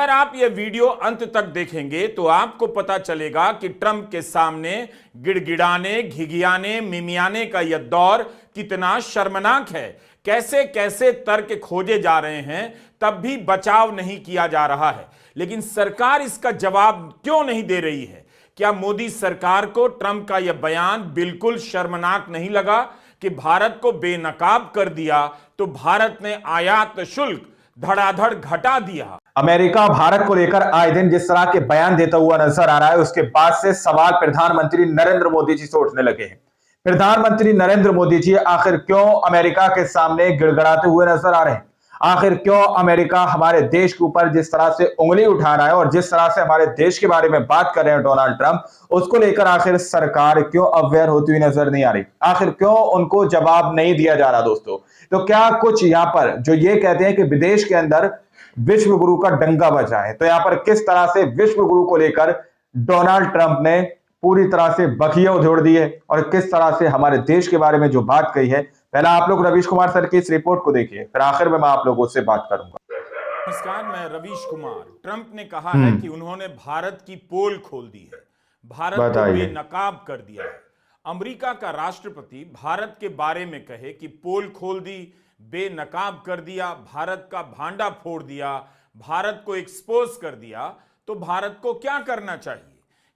अगर आप ये वीडियो अंत तक देखेंगे तो आपको पता चलेगा कि ट्रंप के सामने गिड़गिड़ाने, घिघियाने, मिमियाने का यह दौर कितना शर्मनाक है। कैसे कैसे तर्क खोजे जा रहे हैं, तब भी बचाव नहीं किया जा रहा है। लेकिन सरकार इसका जवाब क्यों नहीं दे रही है? क्या मोदी सरकार को ट्रंप का यह बयान बिल्कुल शर्मनाक नहीं लगा कि भारत को बेनकाब कर दिया तो भारत ने आयात शुल्क धड़ाधड़ घटा दिया? अमेरिका भारत को लेकर आए दिन जिस तरह के बयान देता हुआ नजर आ रहा है, उसके बाद से सवाल प्रधानमंत्री नरेंद्र मोदी जी से उठने लगे हैं। प्रधानमंत्री नरेंद्र मोदी जी आखिर क्यों अमेरिका के सामने गिड़गिड़ाते हुए नजर आ रहे हैं? आखिर क्यों अमेरिका हमारे देश के ऊपर जिस तरह से उंगली उठा रहा है और जिस तरह से हमारे देश के बारे में बात कर रहे हैं डोनाल्ड ट्रंप, उसको लेकर आखिर सरकार क्यों अवेयर होती हुई नजर नहीं आ रही? आखिर क्यों उनको जवाब नहीं दिया जा रहा? दोस्तों, तो क्या कुछ यहाँ पर जो ये कहते हैं कि विदेश के अंदर विश्व गुरु का डंका बजा है, तो यहां पर किस तरह से विश्व गुरु को लेकर डोनाल्ड ट्रंप ने पूरी तरह से बखिया उधेड़ दी है और किस तरह से हमारे देश के बारे में जो बात कही है। पहला आप लोग रवीश कुमार सर की इस रिपोर्ट को देखिए, फिर आखिर में मैं आप लोगों से बात करूंगा। नमस्कार, मैं रवीश कुमार। ट्रंप ने कहा है कि उन्होंने भारत की पोल खोल दी है, भारत को बेनकाब कर दिया है। अमेरिका का राष्ट्रपति भारत के बारे में कहे कि पोल खोल दी, बेनकाब कर दिया, भारत का भांडा फोड़ दिया, भारत को एक्सपोज कर दिया, तो भारत को क्या करना चाहिए?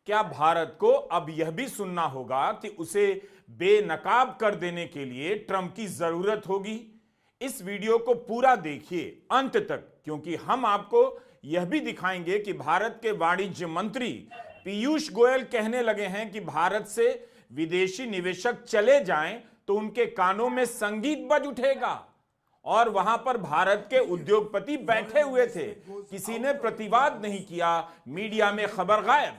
क्या भारत को अब यह भी सुनना होगा कि उसे बेनकाब कर देने के लिए ट्रंप की जरूरत होगी? इस वीडियो को पूरा देखिए अंत तक, क्योंकि हम आपको यह भी दिखाएंगे कि भारत के वाणिज्य मंत्री पीयूष गोयल कहने लगे हैं कि भारत से विदेशी निवेशक चले जाएं तो उनके कानों में संगीत बज उठेगा। और वहां पर भारत के उद्योगपति बैठे हुए थे, किसी ने प्रतिवाद नहीं किया, मीडिया में खबर गायब।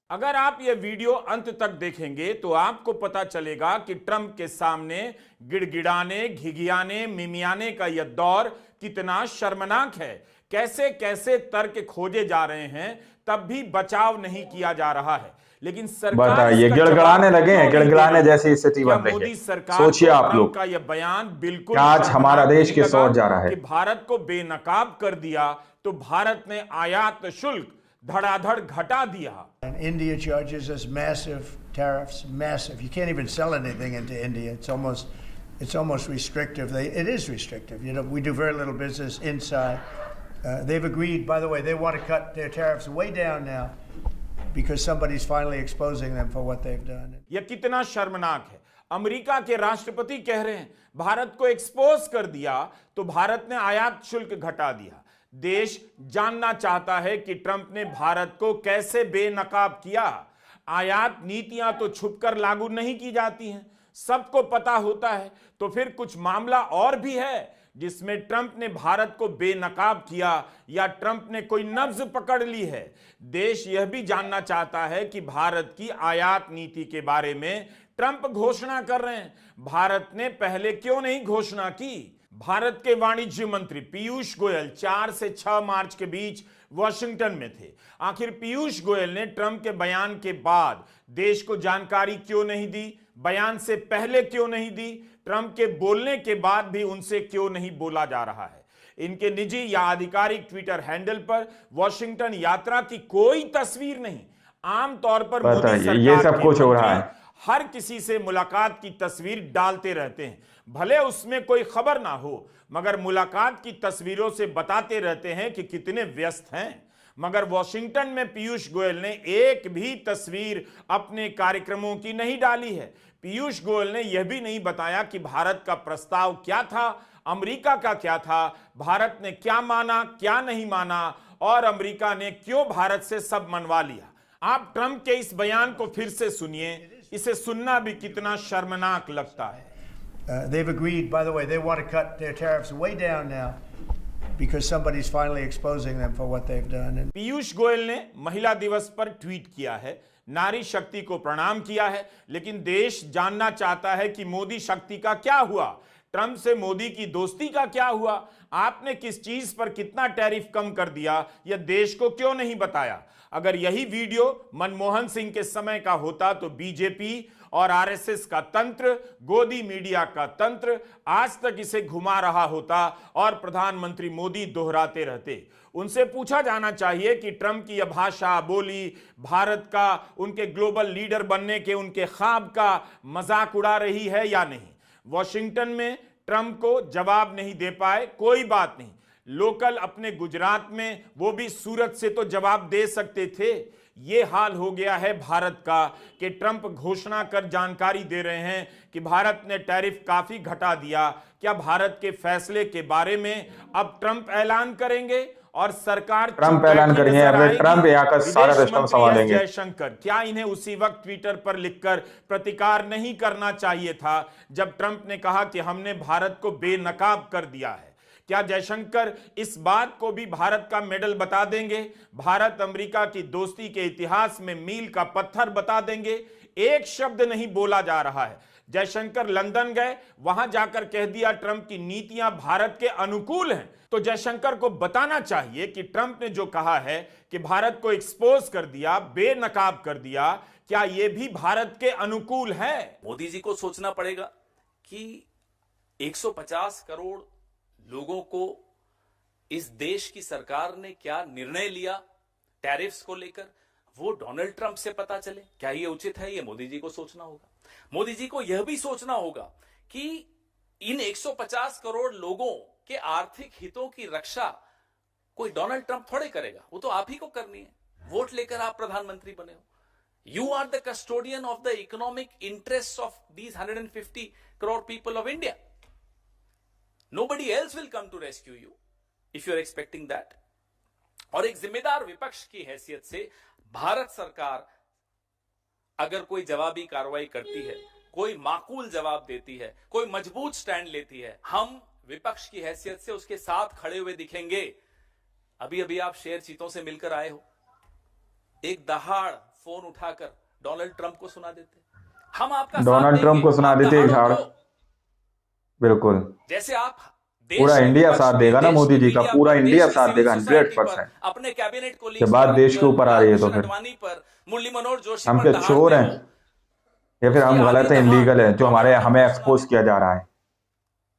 अगर आप ये वीडियो अंत तक देखेंगे तो आपको पता चलेगा कि ट्रंप के सामने गिड़गिड़ाने, घिघियाने, मिमियाने का यह दौर कितना शर्मनाक है। कैसे कैसे तर्क खोजे जा रहे हैं, तब भी बचाव नहीं किया जा रहा है। लेकिन सरकार ये गिड़गिड़ाने लगे हैं, गिड़गिड़ाने जैसी स्थिति बन रही है। सोचिए आप लोग का यह बयान बिल्कुल आज हमारा देश किस ओर जा रहा है कि भारत को बेनकाब कर दिया तो भारत ने आयात शुल्क धड़ाधड़ घटा दिया। India charges us massive tariffs, massive. You can't even sell anything into India. It's almost restrictive. It is restrictive. You know, we do very little business inside. They've agreed, by the way, they want to cut their tariffs way down now because somebody's finally exposing them for what they've done. यह कितना शर्मनाक है। America के राष्ट्रपति कह रहे हैं भारत को एक्सपोज कर दिया तो भारत ने आयात शुल्क घटा दिया। देश जानना चाहता है कि ट्रंप ने भारत को कैसे बेनकाब किया। आयात नीतियां तो छुपकर लागू नहीं की जाती हैं, सबको पता होता है। तो फिर कुछ मामला और भी है जिसमें ट्रंप ने भारत को बेनकाब किया या ट्रंप ने कोई नब्ज पकड़ ली है। देश यह भी जानना चाहता है कि भारत की आयात नीति के बारे में ट्रंप घोषणा कर रहे हैं, भारत ने पहले क्यों नहीं घोषणा की? भारत के वाणिज्य मंत्री पीयूष गोयल 4 से 6 मार्च के बीच वॉशिंगटन में थे। आखिर पीयूष गोयल ने ट्रंप के बयान के बाद देश को जानकारी क्यों नहीं दी? बयान से पहले क्यों नहीं दी? ट्रंप के बोलने के बाद भी उनसे क्यों नहीं बोला जा रहा है? इनके निजी या आधिकारिक ट्विटर हैंडल पर वॉशिंगटन यात्रा की कोई तस्वीर नहीं। आमतौर पर मोदी सरकार ये सब कुछ हो रहा है, हर किसी से मुलाकात की तस्वीर डालते रहते हैं, भले उसमें कोई खबर ना हो, मगर मुलाकात की तस्वीरों से बताते रहते हैं कि कितने व्यस्त हैं। मगर वॉशिंगटन में पीयूष गोयल ने एक भी तस्वीर अपने कार्यक्रमों की नहीं डाली है। पीयूष गोयल ने यह भी नहीं बताया कि भारत का प्रस्ताव क्या था, अमेरिका का क्या था, भारत ने क्या माना, क्या नहीं माना, और अमेरिका ने क्यों भारत से सब मनवा लिया। आप ट्रंप के इस बयान को फिर से सुनिए, इसे सुनना भी कितना शर्मनाक लगता है। They've agreed, by the way, they want to cut their tariffs way down now because somebody's finally exposing them for what they've done. Piyush Goyal ने महिला दिवस पर ट्वीट किया है, नारी शक्ति को प्रणाम किया है, लेकिन देश जानना चाहता है कि मोदी शक्ति का क्या हुआ, ट्रंप से मोदी की दोस्ती का क्या हुआ, आपने किस चीज पर कितना टैरिफ कम कर दिया, यह देश को क्यों नहीं बताया। अगर यही वीडियो मनमोहन सिंह के समय का होता तो बीजेपी और आरएसएस का तंत्र, गोदी मीडिया का तंत्र आज तक इसे घुमा रहा होता और प्रधानमंत्री मोदी दोहराते रहते। उनसे पूछा जाना चाहिए कि ट्रंप की यह भाषा बोली भारत का, उनके ग्लोबल लीडर बनने के उनके ख्वाब का मजाक उड़ा रही है या नहीं। वॉशिंगटन में ट्रंप को जवाब नहीं दे पाए, कोई बात नहीं, लोकल अपने गुजरात में, वो भी सूरत से तो जवाब दे सकते थे। ये हाल हो गया है भारत का कि ट्रंप घोषणा कर जानकारी दे रहे हैं कि भारत ने टैरिफ काफी घटा दिया। क्या भारत के फैसले के बारे में अब ट्रंप ऐलान करेंगे और सरकार ट्रंप ऐलान करेंगे या फिर ट्रंप यहाँ का सारा सिस्टम संभालेंगे? जयशंकर, क्या इन्हें उसी वक्त ट्विटर पर लिखकर प्रतिकार नहीं करना चाहिए था जब ट्रंप ने कहा कि हमने भारत को बेनकाब कर दिया है? क्या जयशंकर इस बात को भी भारत का मेडल बता देंगे, भारत अमेरिका की दोस्ती के इतिहास में मील का पत्थर बता देंगे? एक शब्द नहीं बोला जा रहा है। जयशंकर लंदन गए, वहां जाकर कह दिया ट्रंप की नीतियां भारत के अनुकूल हैं। तो जयशंकर को बताना चाहिए कि ट्रंप ने जो कहा है कि भारत को एक्सपोज कर दिया, बेनकाब कर दिया, क्या यह भी भारत के अनुकूल है? मोदी जी को सोचना पड़ेगा कि 150 करोड़ लोगों को इस देश की सरकार ने क्या निर्णय लिया टैरिफ्स को लेकर, वो डोनाल्ड ट्रंप से पता चले। क्या ये उचित है? ये मोदी जी को सोचना होगा। मोदी जी को यह भी सोचना होगा कि इन 150 करोड़ लोगों के आर्थिक हितों की रक्षा कोई डोनाल्ड ट्रंप थोड़े करेगा, वो तो आप ही को करनी है। वोट लेकर आप प्रधानमंत्री बने हो। You are the custodian of the economic interest of these 150 crore people of India. Nobody else will come to rescue you if you're expecting that. और एक जिम्मेदार विपक्ष की हैसियत से भारत सरकार अगर कोई जवाबी कार्रवाई करती है, कोई माकूल जवाब देती है, कोई मजबूत स्टैंड लेती है, हम विपक्ष की हैसियत से उसके साथ खड़े हुए दिखेंगे। अभी अभी आप शेर चीतों से मिलकर आए हो, एक दहाड़ फोन उठाकर डोनाल्ड ट्रंप को सुना देते, हम आपका डोनाल्ड ट्रंप को सुना देते एक झाड़। बिल्कुल, जैसे आप पूरा इंडिया साथ देगा ना मोदी जी का, पूरा इंडिया साथ देगा 100%। अपने कैबिनेट को जब बात देश के ऊपर आ रही है तो फिर मुरली मनोहर जोशी हम क्या चोर हैं या फिर हम गलत हैं, इलीगल है जो हमें एक्सपोज किया जा रहा है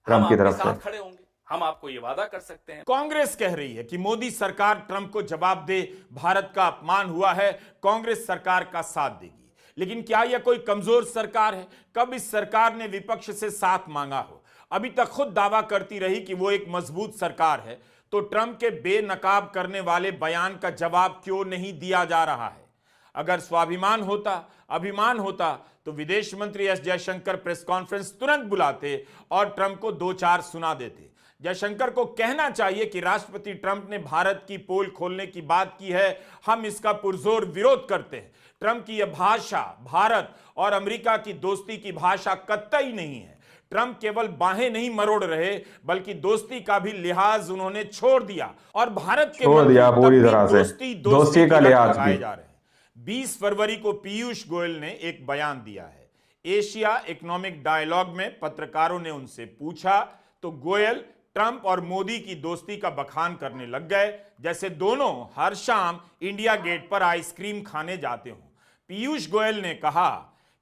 ट्रंप की तरफ से? खड़े होंगे, हम आपको ये वादा कर सकते हैं। कांग्रेस कह रही है कि मोदी सरकार ट्रंप को जवाब दे, भारत का अपमान हुआ है, कांग्रेस सरकार का साथ देगी। लेकिन क्या यह कोई कमजोर सरकार है? कब इस सरकार ने विपक्ष से साथ मांगा हो? अभी तक खुद दावा करती रही कि वो एक मजबूत सरकार है, तो ट्रंप के बेनकाब करने वाले बयान का जवाब क्यों नहीं दिया जा रहा है? अगर स्वाभिमान होता, अभिमान होता, तो विदेश मंत्री एस जयशंकर प्रेस कॉन्फ्रेंस तुरंत बुलाते और ट्रंप को 2-4 सुना देते। जयशंकर को कहना चाहिए कि राष्ट्रपति ट्रंप ने भारत की पोल खोलने की बात की है, हम इसका पुरजोर विरोध करते हैं। ट्रंप की यह भाषा भारत और अमेरिका की दोस्ती की भाषा कतई नहीं है। ट्रंप केवल बाहें नहीं मरोड़ रहे, बल्कि दोस्ती का भी लिहाज उन्होंने छोड़ दिया और भारत के छोड़ दिया पूरी तरह से, दोस्ती का लिहाज भी जा रहे हैं। 20 फरवरी को पीयूष गोयल ने एक बयान दिया है। एशिया इकोनॉमिक डायलॉग में पत्रकारों ने उनसे पूछा तो गोयल ट्रंप और मोदी की दोस्ती का बखान करने लग गए, जैसे दोनों हर शाम इंडिया गेट पर आइसक्रीम खाने जाते हों। पीयूष गोयल ने कहा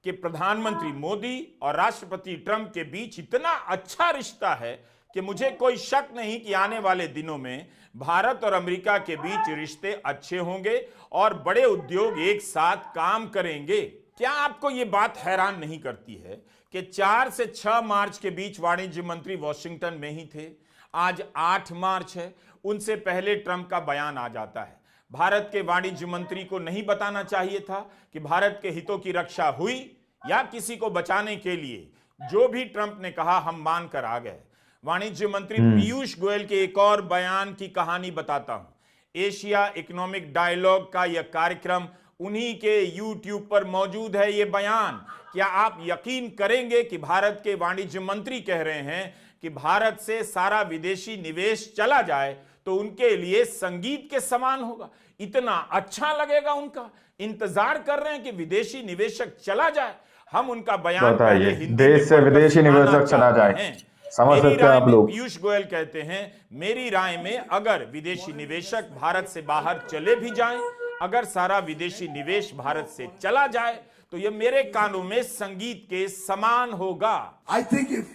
कि प्रधानमंत्री मोदी और राष्ट्रपति ट्रंप के बीच इतना अच्छा रिश्ता है कि मुझे कोई शक नहीं कि आने वाले दिनों में भारत और अमेरिका के बीच रिश्ते अच्छे होंगे और बड़े उद्योग एक साथ काम करेंगे। क्या आपको यह बात हैरान नहीं करती है कि 4 से 6 मार्च के बीच वाणिज्य मंत्री वॉशिंगटन में ही थे? आज 8 मार्च है, उनसे पहले ट्रंप का बयान आ जाता है। भारत के वाणिज्य मंत्री को नहीं बताना चाहिए था कि भारत के हितों की रक्षा हुई, या किसी को बचाने के लिए जो भी ट्रंप ने कहा हम मान कर आ गए? वाणिज्य मंत्री पीयूष गोयल के एक और बयान की कहानी बताता हूं। एशिया इकोनॉमिक डायलॉग का यह कार्यक्रम उन्हीं के YouTube पर मौजूद है। यह बयान, क्या आप यकीन करेंगे कि भारत के वाणिज्य मंत्री कह रहे हैं कि भारत से सारा विदेशी निवेश चला जाए तो उनके लिए संगीत के समान होगा, इतना अच्छा लगेगा उनका, इंतजार कर रहे हैं कि विदेशी निवेशक चला जाए। हम उनका बयान पहले हिंदी देश से विदेशी निवेशक चला जाए, समझ सकते हैं आप लोग। पीयूष गोयल कहते हैं, मेरी राय में अगर विदेशी निवेशक भारत से बाहर चले भी जाएं, अगर सारा विदेशी निवेश भारत से चला जाए तो ये मेरे कानों में संगीत के समान होगा। I think if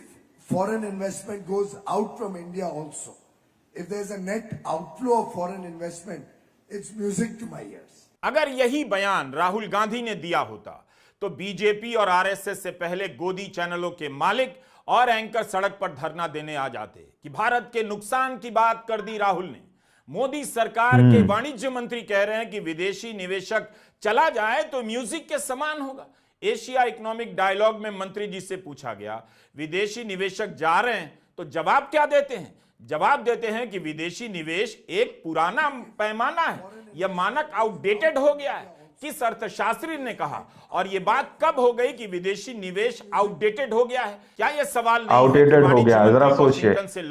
foreign investment goes out from India also, if there's a net outflow of foreign investment, it's music to my ears. अगर यही बयान राहुल गांधी ने दिया होता तो बीजेपी और आरएसएस से पहले गोदी चैनलों के मालिक और एंकर सड़क पर धरना देने आ जाते कि भारत के नुकसान की बात कर दी राहुल ने। मोदी सरकार के वाणिज्य मंत्री कह रहे हैं कि विदेशी निवेशक चला जाए तो म्यूजिक के समान होगा। एशिया इकोनॉमिक डायलॉग में मंत्री जी से पूछा गया, विदेशी निवेशक जा रहे हैं तो जवाब क्या देते हैं? जवाब देते हैं कि विदेशी निवेश एक पुराना पैमाना है, यह मानक आउटडेटेड हो गया है। किस अर्थशास्त्री ने कहा? और यह बात कब हो गई कि विदेशी निवेश आउटडेटेड हो गया है? क्या यह सवाल नहीं आउटडेटेड हो गया? जरा सोचिए,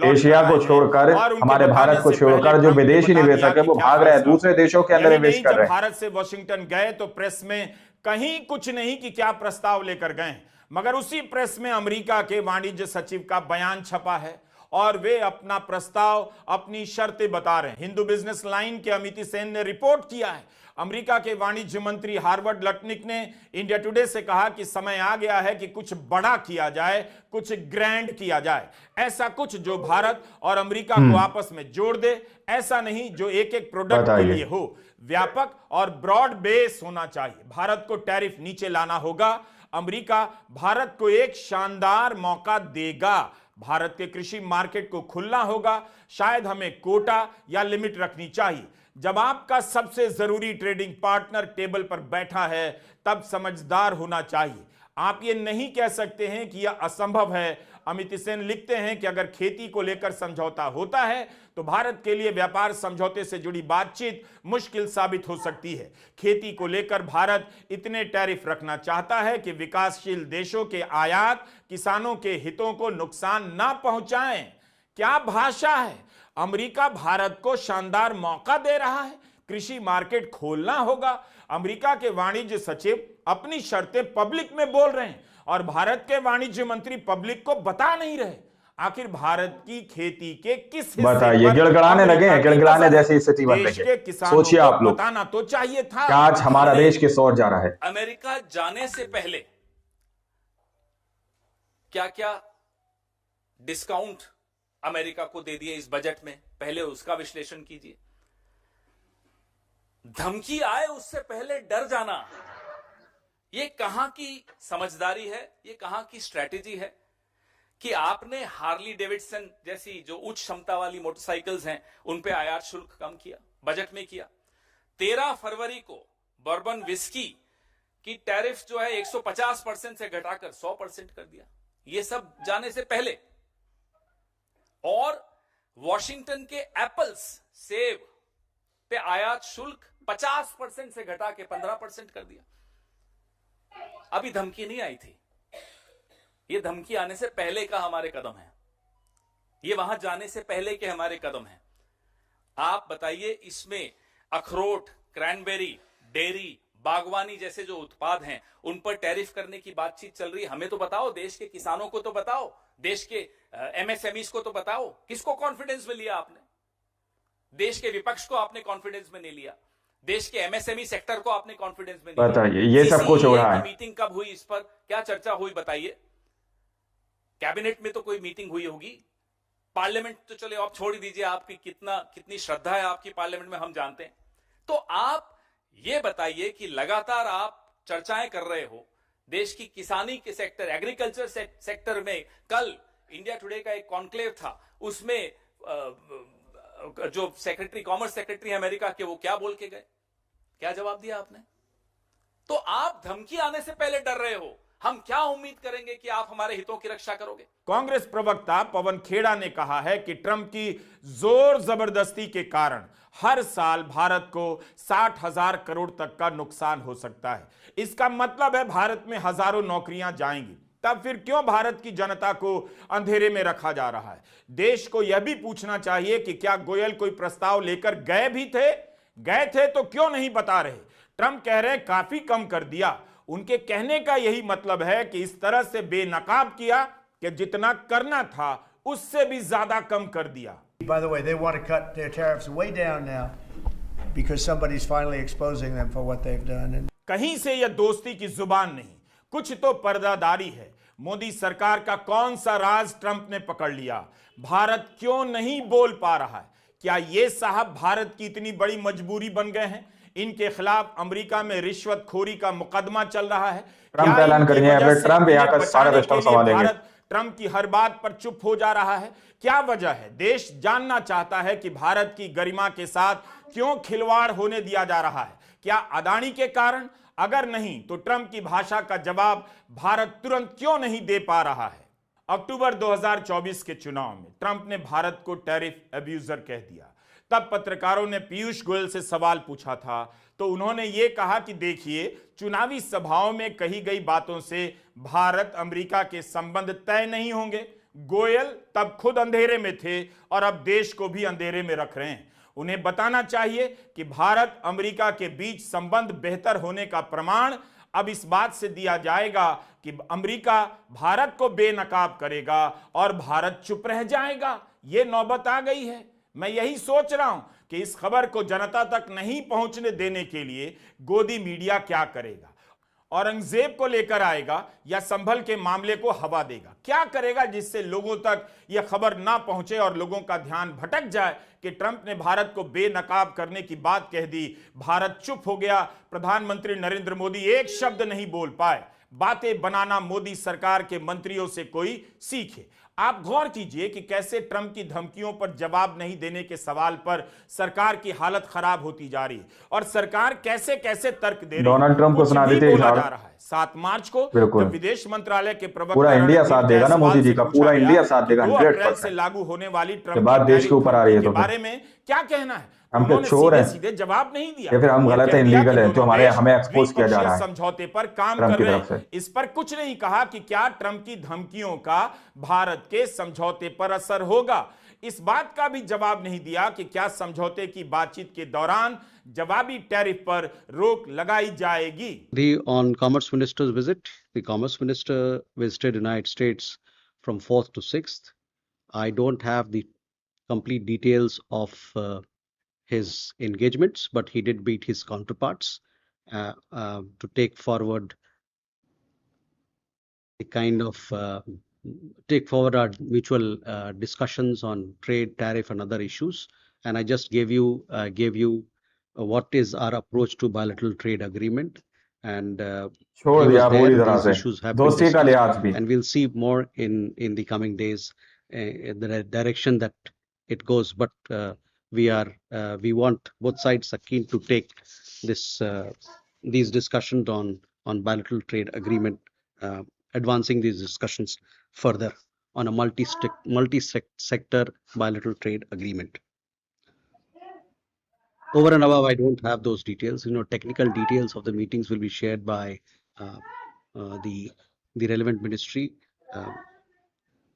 एशिया को छोड़कर, हमारे भारत को छोड़कर जो विदेशी निवेशक है वो भाग रहे हैं, दूसरे देशों के अंदर निवेश कर रहे हैं। भारत से वॉशिंगटन गए तो प्रेस में कहीं कुछ नहीं कि क्या प्रस्ताव लेकर गए, मगर उसी प्रेस में अमेरिका के वाणिज्य सचिव का बयान छपा है और वे अपना प्रस्ताव, अपनी शर्तें बता रहे हैं। हिंदू बिजनेस लाइन के अमित सेन ने रिपोर्ट किया है। अमेरिका के वाणिज्य मंत्री हार्वर्ड लटनिक ने इंडिया टुडे से कहा कि समय आ गया है कि कुछ बड़ा किया जाए, कुछ ग्रैंड किया जाए, ऐसा कुछ जो भारत और अमेरिका को आपस में जोड़ दे, ऐसा नहीं जो एक एक प्रोडक्ट के लिए हो। व्यापक और ब्रॉड बेस होना चाहिए। भारत को टैरिफ नीचे लाना होगा। अमेरिका भारत को एक शानदार मौका देगा। भारत के कृषि मार्केट को खुलना होगा। शायद हमें कोटा या लिमिट रखनी चाहिए। जब आपका सबसे जरूरी ट्रेडिंग पार्टनर टेबल पर बैठा है तब समझदार होना चाहिए। आप ये नहीं कह सकते हैं कि यह असंभव है। अमित सेन लिखते हैं कि अगर खेती को लेकर समझौता होता है तो भारत के लिए व्यापार समझौते से जुड़ी बातचीत मुश्किल साबित हो सकती है। खेती को लेकर भारत इतने टैरिफ रखना चाहता है कि विकासशील देशों के आयात किसानों के हितों को नुकसान ना पहुंचाएं। क्या भाषा है? अमेरिका भारत को शानदार मौका दे रहा है। कृषि मार्केट खोलना होगा। अमेरिका के वाणिज्य सचिव अपनी शर्तें पब्लिक में बोल रहे हैं और भारत के वाणिज्य मंत्री पब्लिक को बता नहीं रहे। आखिर भारत की खेती के किस हिस्से बताइए, गिड़गिड़ाने लगे हैं, गिड़गिड़ाने जैसी स्थिति बन रही है। सोचिए आप लोग, बताना तो चाहिए था। क्या आज हमारा देश किस ओर जा रहा है? अमेरिका जाने से पहले क्या क्या डिस्काउंट अमेरिका को दे दिए इस बजट में, पहले उसका विश्लेषण कीजिए। धमकी आए उससे पहले डर जाना, ये कहां की समझदारी है? ये कहां की स्ट्रैटेजी है कि आपने हार्ली डेविडसन जैसी जो उच्च क्षमता वाली मोटरसाइकिल्स हैं उन पे आयात शुल्क कम किया, बजट में किया। 13 फरवरी को बर्बन विस्की की टैरिफ जो है 150% से घटाकर 100% कर दिया। ये सब जाने से पहले। और वॉशिंगटन के एप्पल्स, सेब पे आयात शुल्क 50% से घटा के 15% कर दिया। अभी धमकी नहीं आई थी, ये धमकी आने से पहले का हमारे कदम है, ये वहां जाने से पहले के हमारे कदम है। आप बताइए, इसमें अखरोट, क्रैनबेरी, डेयरी, बागवानी जैसे जो उत्पाद हैं उन पर टैरिफ करने की बातचीत चल रही है। हमें तो बताओ, देश के किसानों को तो बताओ, देश के एमएसएमईज को तो बताओ। किसको कॉन्फिडेंस में लिया आपने? देश के विपक्ष को आपने कॉन्फिडेंस में नहीं लिया, देश के एमएसएमई सेक्टर को आपने कॉन्फिडेंस में नहीं लिया। बताइए, ये सब कुछ हो रहा है। मीटिंग कब हुई, इस पर क्या चर्चा हुई बताइए? कैबिनेट में तो कोई मीटिंग हुई होगी, पार्लियामेंट तो चले आप छोड़ दीजिए, आपकी कितनी श्रद्धा है आपकी पार्लियामेंट में हम जानते हैं। तो आप ये बताइए कि लगातार आप चर्चाएं कर रहे हो देश की किसानी के सेक्टर, एग्रीकल्चर सेक्टर में। कल इंडिया टुडे का एक कॉन्क्लेव था, उसमें जो सेक्रेटरी, कॉमर्स सेक्रेटरी अमेरिका के, वो क्या बोल के गए? क्या जवाब दिया आपने? तो आप धमकी आने से पहले डर रहे हो। हम क्या उम्मीद करेंगे कि आप हमारे हितों की रक्षा करोगे? कांग्रेस प्रवक्ता पवन खेड़ा ने कहा है कि ट्रंप की जोर जबरदस्ती के कारण हर साल भारत को 60,000 करोड़ तक का नुकसान हो सकता है। इसका मतलब है भारत में हजारों नौकरियां जाएंगी। तब फिर क्यों भारत की जनता को अंधेरे में रखा जा रहा है? देश को यह भी पूछना चाहिए कि क्या गोयल कोई प्रस्ताव लेकर गए थे तो क्यों नहीं बता रहे? ट्रंप कह रहे हैं काफी कम कर दिया। उनके कहने का यही मतलब है कि इस तरह से बेनकाब किया कि जितना करना था उससे भी ज्यादा कम कर दिया। By the way, they want to cut their tariffs way down now because somebody's finally exposing them for what they've done. And कहीं से यह दोस्ती की जुबान नहीं, कुछ तो पर्दादारी है। मोदी सरकार का कौन सा राज ट्रंप ने पकड़ लिया? भारत क्यों नहीं बोल पा रहा है? क्या ये साहब भारत की इतनी बड़ी मजबूरी बन गए हैं? इनके खिलाफ अमेरिका में रिश्वतखोरी का मुकदमा चल रहा है। ट्रंप ऐलान करेंगे, ट्रंप यहाँ का सारा सिस्टम संभालेंगे। भारत ट्रंप की हर बात पर चुप हो जा रहा है। क्या वजह है? देश जानना चाहता है कि भारत की गरिमा के साथ क्यों खिलवाड़ होने दिया जा रहा है। क्या अदानी के कारण? अगर नहीं तो ट्रंप की भाषा का जवाब भारत तुरंत क्यों नहीं दे पा रहा है? अक्टूबर 2024 के चुनाव में ट्रंप ने भारत को टैरिफ अब्यूजर कह दिया। तब पत्रकारों ने पीयूष गोयल से सवाल पूछा था तो उन्होंने ये कहा कि देखिए, चुनावी सभाओं में कही गई बातों से भारत अमेरिका के संबंध तय नहीं होंगे। गोयल तब खुद अंधेरे में थे और अब देश को भी अंधेरे में रख रहे हैं। उन्हें बताना चाहिए कि भारत अमेरिका के बीच संबंध बेहतर होने का प्रमाण अब इस बात से दिया जाएगा कि अमेरिका भारत को बेनकाब करेगा और भारत चुप रह जाएगा। यह नौबत आ गई है। मैं यही सोच रहा हूं कि इस खबर को जनता तक नहीं पहुंचने देने के लिए गोदी मीडिया क्या करेगा? औरंगजेब को लेकर आएगा या संभल के मामले को हवा देगा? क्या करेगा जिससे लोगों तक यह खबर ना पहुंचे और लोगों का ध्यान भटक जाए कि ट्रंप ने भारत को बेनकाब करने की बात कह दी, भारत चुप हो गया, प्रधानमंत्री नरेंद्र मोदी एक शब्द नहीं बोल पाए। बातें बनाना मोदी सरकार के मंत्रियों से कोई सीखे। आप गौर कीजिए कि कैसे ट्रंप की धमकियों पर जवाब नहीं देने के सवाल पर सरकार की हालत खराब होती जा रही है और सरकार कैसे कैसे तर्क दे रही है। डोनाल्ड ट्रंप को सुना देते बोला जा रहा है 7 मार्च को जब विदेश मंत्रालय के प्रवक्ता पूरा इंडिया साथ देगा ना मोदी जी का, पूरा इंडिया साथ देगा 100% से लागू होने वाली ट्रंप बात देश के ऊपर आ रही है के बारे में क्या कहना है? हम पे चोर है, सीधे जवाब नहीं दिया या फिर हम गलत है, इलीगल है, जो हमें एक्सपोज किया जा रहा है समझौते पर काम कर रहे हैं। इस पर कुछ नहीं कहा कि क्या ट्रंप की धमकियों का भारत के समझौते पर असर होगा। इस बात का भी जवाब नहीं दिया कि क्या समझौते की बातचीत के दौरान जवाबी टैरिफ पर रोक लगाई जाएगी। On Commerce Minister's visit, the Commerce Minister visited United States from 4th to 6th. I don't have the complete details of his engagements, but he did meet his counterparts to take forward the kind of take forward our mutual discussions on trade, tariff, and other issues. And I just gave you what is our approach to bilateral trade agreement. And these issues have been discussed, and we'll see more in the coming days in the direction that it goes. But we want both sides are keen to take these discussions on bilateral trade agreement, advancing these discussions further on a multi-sector bilateral trade agreement. Over and above, I don't have those details. Technical details of the meetings will be shared by the relevant ministry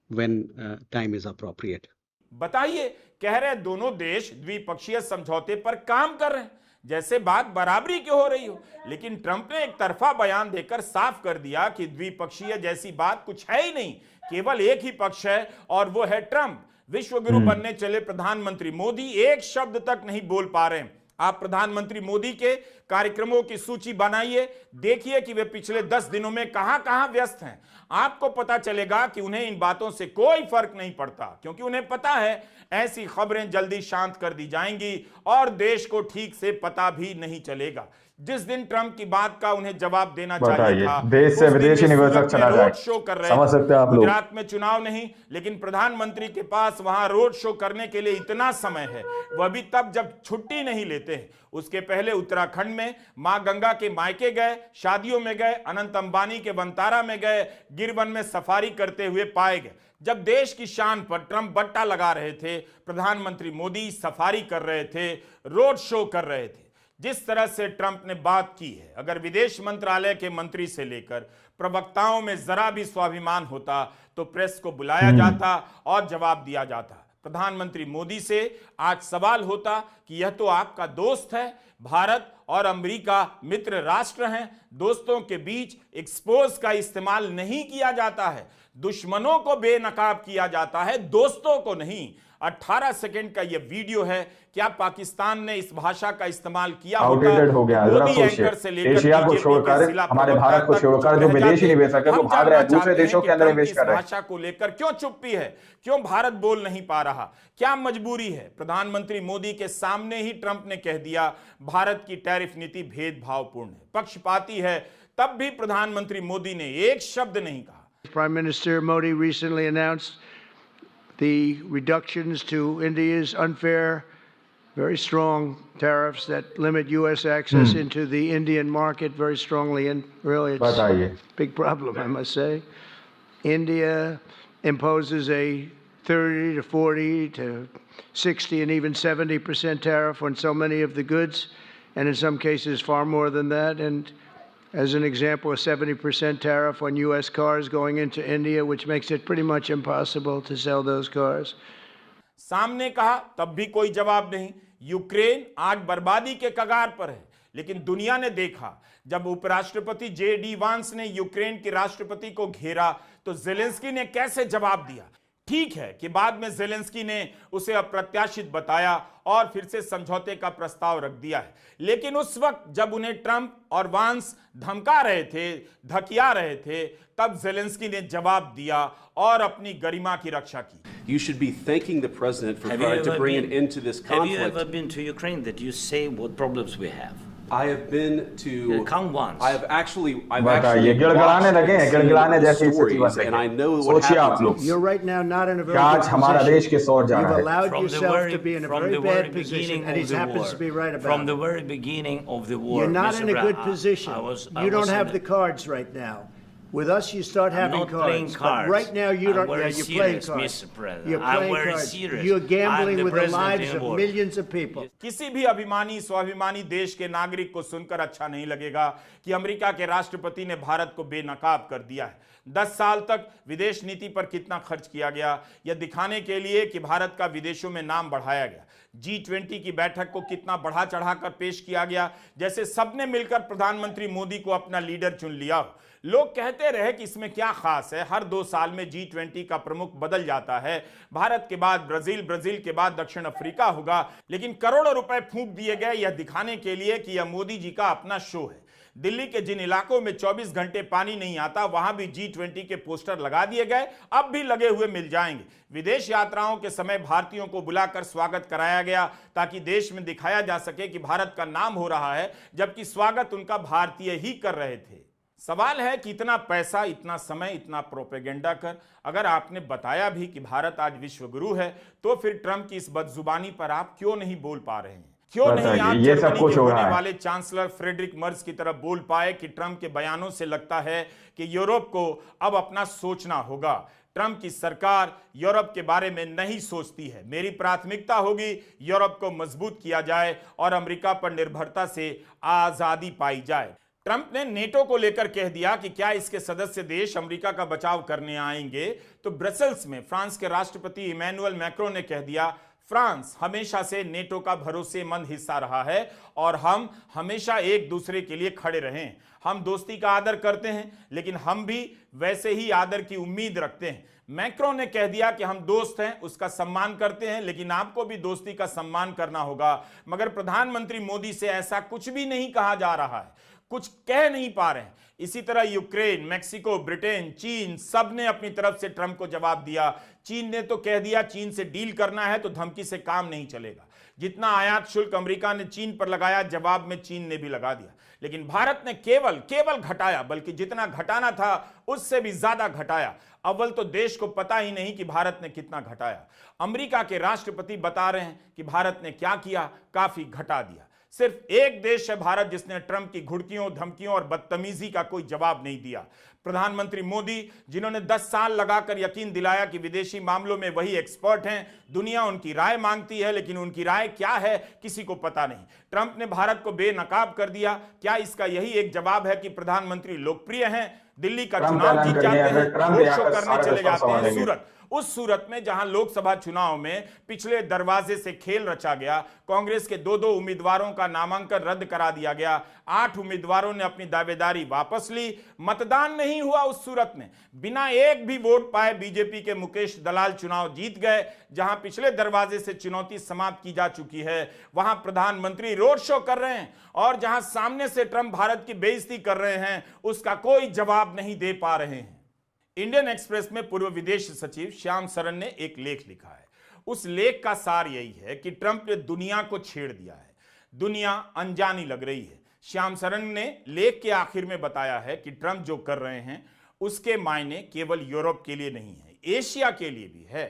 when time is appropriate. बताइए, कह रहे दोनों देश द्विपक्षीय समझौते पर काम कर रहे हैं, जैसे बात बराबरी की हो रही हो। लेकिन ट्रंप ने एक तरफा बयान देकर साफ कर दिया कि द्विपक्षीय जैसी बात कुछ है ही नहीं, केवल एक ही पक्ष है और वो है ट्रंप। विश्वगुरु बनने चले प्रधानमंत्री मोदी एक शब्द तक नहीं बोल पा रहे हैं। आप प्रधानमंत्री मोदी के कार्यक्रमों की सूची बनाइए, देखिए कि वे पिछले 10 दिनों में कहां-कहां व्यस्त हैं। आपको पता चलेगा कि उन्हें इन बातों से कोई फर्क नहीं पड़ता, क्योंकि उन्हें पता है ऐसी खबरें जल्दी शांत कर दी जाएंगी और देश को ठीक से पता भी नहीं चलेगा। जिस दिन ट्रंप की बात का उन्हें जवाब देना चाहिए था, देश से विदेशी निवेशक चला जाए, शो कर रहे समझ सकते हैं आप लोग। गुजरात में चुनाव नहीं, लेकिन प्रधानमंत्री के पास वहां रोड शो करने के लिए इतना समय है, वह भी तब जब छुट्टी नहीं लेते हैं। उसके पहले उत्तराखंड में मां गंगा के मायके गए, शादियों में गए, अनंत अंबानी के वंतारा में गए, गिरवन में सफारी करते हुए पाए गए। जब देश की शान पर ट्रंप बट्टा लगा रहे थे, प्रधानमंत्री मोदी सफारी कर रहे थे, रोड शो कर रहे थे। जिस तरह से ट्रंप ने बात की है, अगर विदेश मंत्रालय के मंत्री से लेकर प्रवक्ताओं में जरा भी स्वाभिमान होता तो प्रेस को बुलाया जाता और जवाब दिया जाता। प्रधानमंत्री मोदी से आज सवाल होता कि यह तो आपका दोस्त है, भारत और अमेरिका मित्र राष्ट्र हैं, दोस्तों के बीच एक्सपोज का इस्तेमाल नहीं किया जाता है, दुश्मनों को बेनकाब किया जाता है, दोस्तों को नहीं। 18 सेकंड का यह वीडियो है। क्या पाकिस्तान ने इस भाषा का इस्तेमाल किया आउटडेटेड हो गया। जरा मोदी सोचिए, एंकर से लेकर एशिया को बीजेपी के छोड़कर, जिला हमारे प्रवक्ता भारत को तक छोड़कर चुप जो रह विदेशी जाते। निवेशक है वो हम भाग रहे हैं, जानना दूसरे चाहते देशों हैं के अंदर कि निवेश ट्रंप कर रहे इस हैं। भाषा को लेकर क्यों चुप्पी है, क्यों भारत बोल नहीं पा रहा, क्या मजबूरी है। प्रधानमंत्री मोदी के सामने ही ट्रंप ने कह दिया भारत की टैरिफ नीति भेदभावपूर्ण है, पक्षपाती है, तब भी प्रधानमंत्री मोदी ने एक शब्द नहीं कहा। Prime Minister Modi recently announced the reductions to India's unfair, very strong tariffs that limit U.S. access into the Indian market very strongly, and really it's बताइए। a big problem, I must say. India imposes a 30 to 40 to 60 and even 70% tariff on so many of the goods, and in some cases far more than that. And as an example, a 70% tariff on U.S. cars going into India, which makes it pretty much impossible to sell those cars. सामने कहा तब भी कोई जवाब नहीं। Ukraine आज बर्बादी के कगार पर है, लेकिन दुनिया ने देखा जब उपराष्ट्रपति जे.डी. वांस ने यूक्रेन के राष्ट्रपति को घेरा तो जेलेंस्की ने कैसे जवाब दिया। ठीक है कि बाद में जेलेंस्की ने उसे अप्रत्याशित बताया और फिर से समझौते का प्रस्ताव रख दिया है, लेकिन उस वक्त जब उन्हें ट्रंप और वांस धमका रहे थे, धकिया रहे थे, तब जेलेंस्की ने जवाब दिया और अपनी गरिमा की रक्षा की। You should be thanking the president for trying to bring an end to this conflict. Have you ever been to Ukraine that you say what problems we have? I have been to. Come once. I've actually बताइए, गिड़गिड़ाने लगे हैं, गिड़गिड़ाने जैसी स्थिति बन and I रही know है। what सोचिए आप लोग, happens. You're right now not in a very क्या good आज हमारा position. देश किस ओर जा You've रहा है? allowed From the yourself very, to be in a from very the very bad position, beginning and he of the happens war, to be right about from it. the very beginning of the war, You're not Mr. in a good Brown, position. I You don't was have in the cards right now. With us, you start having not cards. playing But cards. right now, you I'm don't. Yeah, very you're playing serious, cards. Mr. President. You're I'm playing very cards. serious. You're I'm gambling the with the president lives in of war. millions of people. किसी भी अभिमानी स्वाभिमानी देश के नागरिक को सुनकर अच्छा नहीं लगेगा कि अमेरिका के राष्ट्रपति ने भारत को बेनकाब कर दिया है। 10 साल तक विदेश नीति पर कितना खर्च किया गया, यह दिखाने के लिए कि भारत का विदेशों में नाम बढ़ाया गया। G20 की बैठक को कितना बढ़ा चढ़ाकर पेश किया गया, जैसे सबने मिलकर प्रधानमंत्री मोदी को अपना लीडर चुन लिया हो। लोग कहते रहे कि इसमें क्या खास है, हर 2 साल में G20 का प्रमुख बदल जाता है, भारत के बाद ब्राजील, ब्राजील के बाद दक्षिण अफ्रीका होगा, लेकिन करोड़ों रुपए फूंक दिए गए यह दिखाने के लिए कि यह मोदी जी का अपना शो है। दिल्ली के जिन इलाकों में 24 घंटे पानी नहीं आता, वहां भी G20 के पोस्टर लगा दिए गए, अब भी लगे हुए मिल जाएंगे। विदेश यात्राओं के समय भारतीयों को बुलाकर स्वागत कराया गया ताकि देश में दिखाया जा सके कि भारत का नाम हो रहा है, जबकि स्वागत उनका भारतीय ही कर रहे थे। सवाल है कि इतना पैसा, इतना समय, इतना प्रोपेगेंडा कर अगर आपने बताया भी कि भारत आज विश्व गुरु है, तो फिर ट्रंप की इस बदजुबानी पर आप क्यों नहीं बोल पा रहे हैं? क्यों नहीं आप ये सब जर्मनी कुछ के हो होने रहा है। वाले चांसलर फ्रेडरिक मर्ज की तरफ बोल पाए कि ट्रंप के बयानों से लगता है कि यूरोप को अब अपना सोचना होगा। ट्रंप की सरकार यूरोप के बारे में नहीं सोचती है। मेरी प्राथमिकता होगी यूरोप को मजबूत किया जाए और अमेरिका पर निर्भरता से आजादी पाई जाए। ट्रंप ने नेटो को लेकर कह दिया कि क्या इसके सदस्य देश अमेरिका का बचाव करने आएंगे, तो ब्रसेल्स में फ्रांस के राष्ट्रपति इमैनुअल मैक्रोन ने कह दिया फ्रांस हमेशा से नेटो का भरोसेमंद हिस्सा रहा है और हम हमेशा एक दूसरे के लिए खड़े रहें। हम दोस्ती का आदर करते हैं, लेकिन हम भी वैसे ही आदर की उम्मीद रखते हैं। मैक्रोन ने कह दिया कि हम दोस्त हैं, उसका सम्मान करते हैं, लेकिन आपको भी दोस्ती का सम्मान करना होगा। मगर प्रधानमंत्री मोदी से ऐसा कुछ भी नहीं कहा जा रहा है, कुछ कह नहीं पा रहे हैं। इसी तरह यूक्रेन, मेक्सिको, ब्रिटेन, चीन सब ने अपनी तरफ से ट्रंप को जवाब दिया। चीन ने तो कह दिया चीन से डील करना है तो धमकी से काम नहीं चलेगा। जितना आयात शुल्क अमेरिका ने चीन पर लगाया, जवाब में चीन ने भी लगा दिया। लेकिन भारत ने केवल घटाया, बल्कि जितना घटाना था उससे भी ज्यादा घटाया। अव्वल तो देश को पता ही नहीं कि भारत ने कितना घटाया। अमेरिका के राष्ट्रपति बता रहे हैं कि भारत ने क्या किया, काफी घटा दिया। सिर्फ एक देश है भारत जिसने ट्रंप की घुड़कियों, धमकियों और बदतमीजी का कोई जवाब नहीं दिया। प्रधानमंत्री मोदी, जिन्होंने 10 साल लगाकर यकीन दिलाया कि विदेशी मामलों में वही एक्सपर्ट हैं, दुनिया उनकी राय मांगती है, लेकिन उनकी राय क्या है किसी को पता नहीं। ट्रंप ने भारत को बेनकाब कर दिया। क्या इसका यही एक जवाब है कि प्रधानमंत्री लोकप्रिय हैं, दिल्ली का चुनाव जीत जाते हैं, रोड शो करने चले जाते हैं सूरत? उस सूरत में जहां लोकसभा चुनाव में पिछले दरवाजे से खेल रचा गया, कांग्रेस के 2 उम्मीदवारों का नामांकन रद्द करा दिया गया, 8 उम्मीदवारों ने अपनी दावेदारी वापस ली, मतदान नहीं नहीं हुआ उस सूरत में। बिना एक भी वोट पाए बीजेपी के मुकेश दलाल चुनाव जीत गए। जहां पिछले दरवाजे से चुनौती समाप्त की जा चुकी है, वहां प्रधानमंत्री रोड शो कर रहे हैं, और जहां सामने से ट्रंप भारत की बेइज्जती कर रहे हैं, उसका कोई जवाब नहीं दे पा रहे हैं। इंडियन एक्सप्रेस में पूर्व विदेश सचिव श्याम सरन ने एक लेख लिखा है। उस लेख का सार यही है कि ट्रंप ने दुनिया को छेड़ दिया है, दुनिया अनजानी लग रही है। श्याम सरन ने लेख के आखिर में बताया है कि ट्रंप जो कर रहे हैं उसके मायने केवल यूरोप के लिए नहीं है, एशिया के लिए भी है।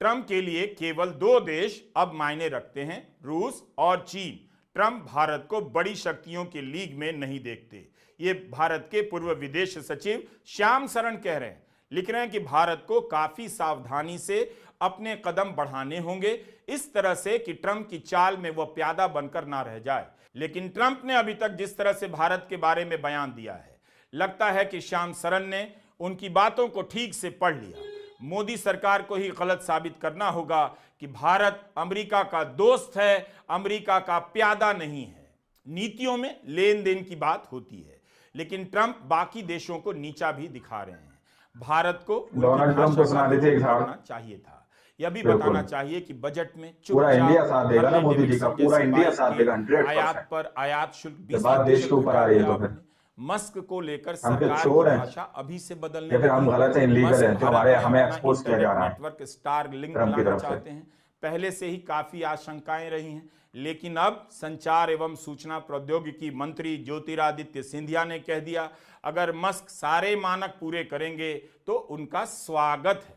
ट्रंप के लिए केवल दो देश अब मायने रखते हैं, रूस और चीन। ट्रंप भारत को बड़ी शक्तियों की लीग में नहीं देखते। ये भारत के पूर्व विदेश सचिव श्याम सरन कह रहे हैं। लिख रहे हैं कि भारत को काफी सावधानी से अपने कदम बढ़ाने होंगे, इस तरह से कि ट्रंप की चाल में वह प्यादा बनकर ना रह जाए। लेकिन ट्रंप ने अभी तक जिस तरह से भारत के बारे में बयान दिया है, लगता है कि श्याम सरन ने उनकी बातों को ठीक से पढ़ लिया। मोदी सरकार को ही गलत साबित करना होगा कि भारत अमेरिका का दोस्त है, अमेरिका का प्यादा नहीं है। नीतियों में लेन देन की बात होती है, लेकिन ट्रंप बाकी देशों को नीचा भी दिखा रहे हैं। भारत को डोनाल्ड ट्रंप को सुना देते एक साथ चाहिए था। यह भी बताना चाहिए कि बजट में पूरा इंडिया साथ देगा ना मोदी जी का, पूरा इंडिया साथ देगा 100%। आयात पर आयात शुल्क 20% देश के ऊपर आ रही है तो फिर मस्क को लेकर हम सरकार चोर की हैं भाषा अभी से बदलने या फिर हम गलत हैं, इलीगल हैं, जो हमारे हमें एक्सपोज किया जा रहा है नेटवर्क स्टार लिंक ट्रंप की लाना तरफ से। चाहते हैं। पहले से ही काफी आशंकाएं रही हैं, लेकिन अब संचार एवं सूचना प्रौद्योगिकी मंत्री ज्योतिरादित्य सिंधिया ने कह दिया, अगर मस्क सारे मानक पूरे करेंगे तो उनका स्वागत है।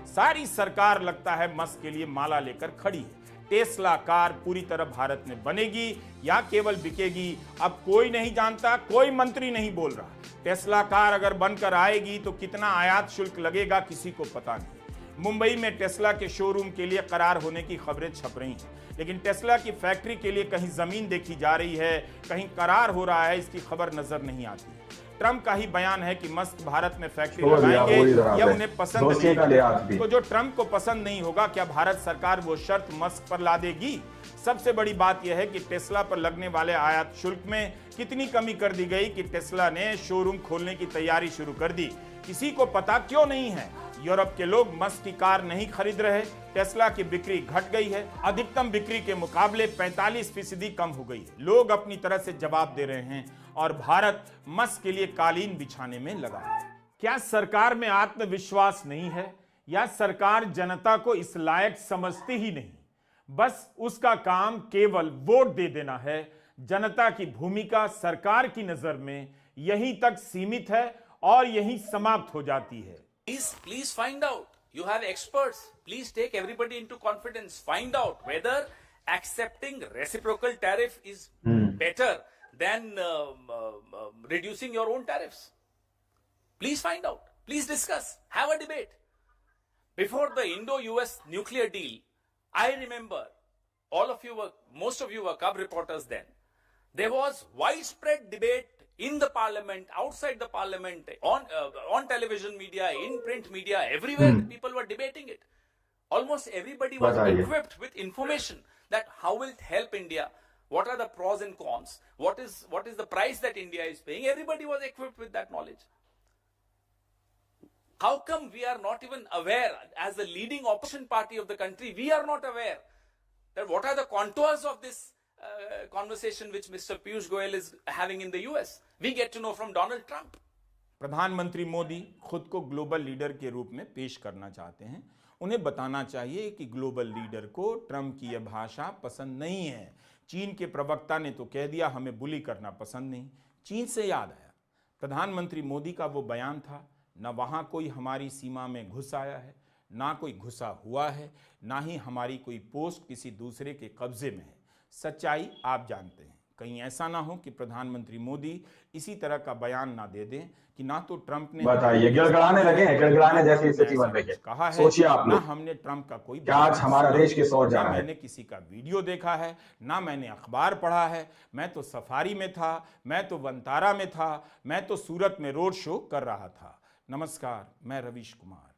सारी सरकार लगता है मस्क के लिए माला लेकर खड़ी है। टेस्ला कार पूरी तरह भारत में बनेगी या केवल बिकेगी, अब कोई नहीं जानता, कोई मंत्री नहीं बोल रहा। टेस्ला कार अगर बनकर आएगी तो कितना आयात शुल्क लगेगा किसी को पता नहीं। मुंबई में टेस्ला के शोरूम के लिए करार होने की खबरें छप रही हैं, लेकिन टेस्ला की फैक्ट्री के लिए कहीं जमीन देखी जा रही है, कहीं करार हो रहा है, इसकी खबर नजर नहीं आती। ट्रंप का ही बयान है कि मस्क भारत में फैक्ट्री लगाएंगे या उन्हें पसंद नहीं। तो जो ट्रंप को पसंद नहीं होगा, क्या भारत सरकार वो शर्त मस्क पर ला देगी? सबसे बड़ी बात यह है कि टेस्ला पर लगने वाले आयात शुल्क में कितनी कमी कर दी गई कि टेस्ला ने शोरूम खोलने की तैयारी शुरू कर दी। किसी को पता क्यों नहीं है? यूरोप के लोग मस्क की कार नहीं खरीद रहे, टेस्ला की बिक्री घट गई है, अधिकतम बिक्री के मुकाबले 45% कम हो गई है। लोग अपनी तरह से जवाब दे रहे हैं और भारत मस्क के लिए कालीन बिछाने में लगा है। क्या सरकार में आत्मविश्वास नहीं है, या सरकार जनता को इस लायक समझती ही नहीं? बस उसका काम केवल वोट दे देना है। जनता की भूमिका सरकार की नजर में यहीं तक सीमित है और यहीं समाप्त हो जाती है। Please find out. You have experts. Please take everybody into confidence. Find out whether accepting reciprocal tariff is better than reducing your own tariffs. Please find out. Please discuss. Have a debate. Before the Indo-US nuclear deal, I remember most of you were cub reporters then. There was widespread debate in the parliament, outside the parliament, on television media, in print media, everywhere people were debating it. Almost everybody was equipped with information that how will it help India, what are the pros and cons, what is the price that India is paying. Everybody was equipped with that knowledge. How come we are not even aware, as the leading opposition party of the country, we are not aware that what are the contours of this conversation which Mr. Piyush Goyal is having in the US? We get to know from Donald Trump. प्रधानमंत्री मोदी खुद को global leader के रूप में पेश करना चाहते हैं। उन्हें बताना चाहिए कि ग्लोबल लीडर को ट्रंप की यह भाषा पसंद नहीं है। चीन के प्रवक्ता ने तो कह दिया हमें बुली करना पसंद नहीं। चीन से याद आया, प्रधानमंत्री मोदी का वो बयान था, न वहाँ कोई हमारी सीमा में घुस आया है, ना कोई घुसा हुआ है, ना ही हमारी कोई पोस्ट किसी दूसरे के कब्जे में है। सच्चाई आप जानते हैं। कहीं ऐसा ना हो कि प्रधानमंत्री मोदी इसी तरह का बयान ना दे दें कि ना तो ट्रंप ने बताइए गिड़गिड़ाने लगे हैं, गिड़गिड़ाने जैसी स्थिति बन रही है। कहा है, सोचिए आप ना लोग, हमने ट्रंप का कोई क्या आज हमारा देश किस ओर जा रहा है? मैंने किसी का वीडियो देखा है, ना मैंने अखबार पढ़ा है। मैं तो सफारी में था, मैं तो वंतारा में था, मैं तो सूरत में रोड शो कर रहा था। नमस्कार, मैं रवीश कुमार।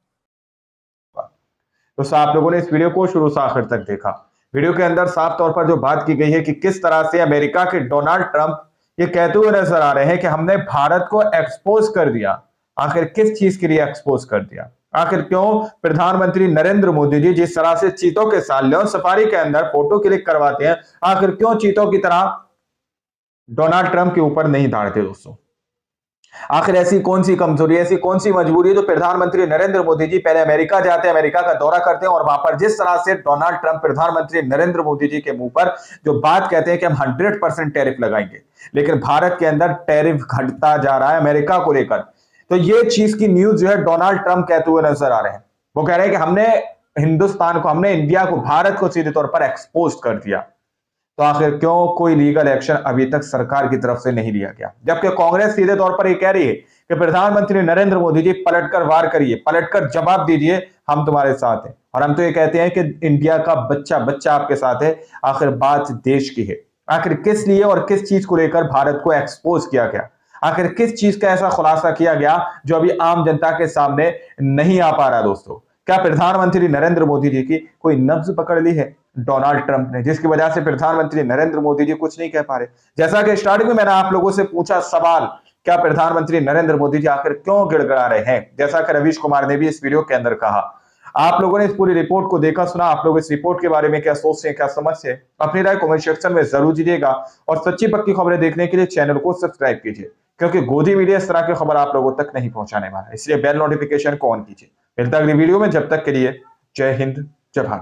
तो आप लोगों ने इस वीडियो को शुरू से आखिर तक देखा। वीडियो के अंदर साफ तौर पर जो बात की गई है कि किस तरह से अमेरिका के डोनाल्ड ट्रंप ये कहते हुए नजर आ रहे हैं कि हमने भारत को एक्सपोज कर दिया। आखिर किस चीज के लिए एक्सपोज कर दिया? आखिर क्यों प्रधानमंत्री नरेंद्र मोदी जी जिस तरह से चीतों के साथ लियोन सफारी के अंदर फोटो क्लिक करवाते हैं, आखिर क्यों चीतों की तरह डोनाल्ड ट्रंप के ऊपर नहीं दौड़ते दोस्तों? आखिर ऐसी कौन सी कमजोरी, ऐसी कौन सी मजबूरी है जो प्रधानमंत्री नरेंद्र मोदी जी पहले अमेरिका जाते हैं, अमेरिका का दौरा करते हैं और वहां पर जिस तरह से डोनाल्ड ट्रंप प्रधानमंत्री नरेंद्र मोदी जी के मुंह पर जो बात कहते हैं कि हम 100% टैरिफ लगाएंगे, लेकिन भारत के अंदर टैरिफ घटता जा रहा है अमेरिका को लेकर। तो ये चीज की न्यूज जो है डोनाल्ड ट्रंप कहते हुए नजर आ रहे हैं। वो कह रहे हैं कि हमने हिंदुस्तान को, हमने इंडिया को, भारत को सीधे तौर पर एक्सपोज कर दिया। तो आखिर क्यों कोई लीगल एक्शन अभी तक सरकार की तरफ से नहीं लिया गया, जबकि कांग्रेस सीधे तौर पर ये कह रही है कि प्रधानमंत्री नरेंद्र मोदी जी पलटकर वार करिए, पलटकर जवाब दीजिए, हम तुम्हारे साथ हैं। और हम तो ये कहते हैं कि इंडिया का बच्चा बच्चा आपके साथ है। आखिर बात देश की है, आखिर किस लिए और किस चीज को लेकर भारत को एक्सपोज किया गया, आखिर किस चीज का ऐसा खुलासा किया गया जो अभी आम जनता के सामने नहीं आ पा रहा दोस्तों? क्या प्रधानमंत्री नरेंद्र मोदी जी की कोई नब्ज पकड़ ली है डोनाल्ड ट्रंप ने, जिसकी वजह से प्रधानमंत्री नरेंद्र मोदी जी कुछ नहीं कह पा रहे? जैसा कि स्टार्टिंग में मैंने आप लोगों से पूछा सवाल, क्या प्रधानमंत्री नरेंद्र मोदी जी आखिर क्यों गिड़गिड़ा रहे हैं, जैसा कि रवीश कुमार ने भी इस वीडियो के अंदर कहा। आप लोगों ने इस पूरी रिपोर्ट को देखा सुना, आप लोग इस रिपोर्ट के बारे में क्या सोचते हैं, क्या समझते हैं, अपनी राय कमेंट सेक्शन में जरूर दीजिएगा। और सच्ची पक्की खबरें देखने के लिए चैनल को सब्सक्राइब कीजिए, क्योंकि गोदी मीडिया इस तरह की खबर आप लोगों तक नहीं पहुंचाने वाला है, इसलिए बेल नोटिफिकेशन को ऑन कीजिए। मिलता है अगली वीडियो में, जब तक के लिए जय हिंद, जय भारत।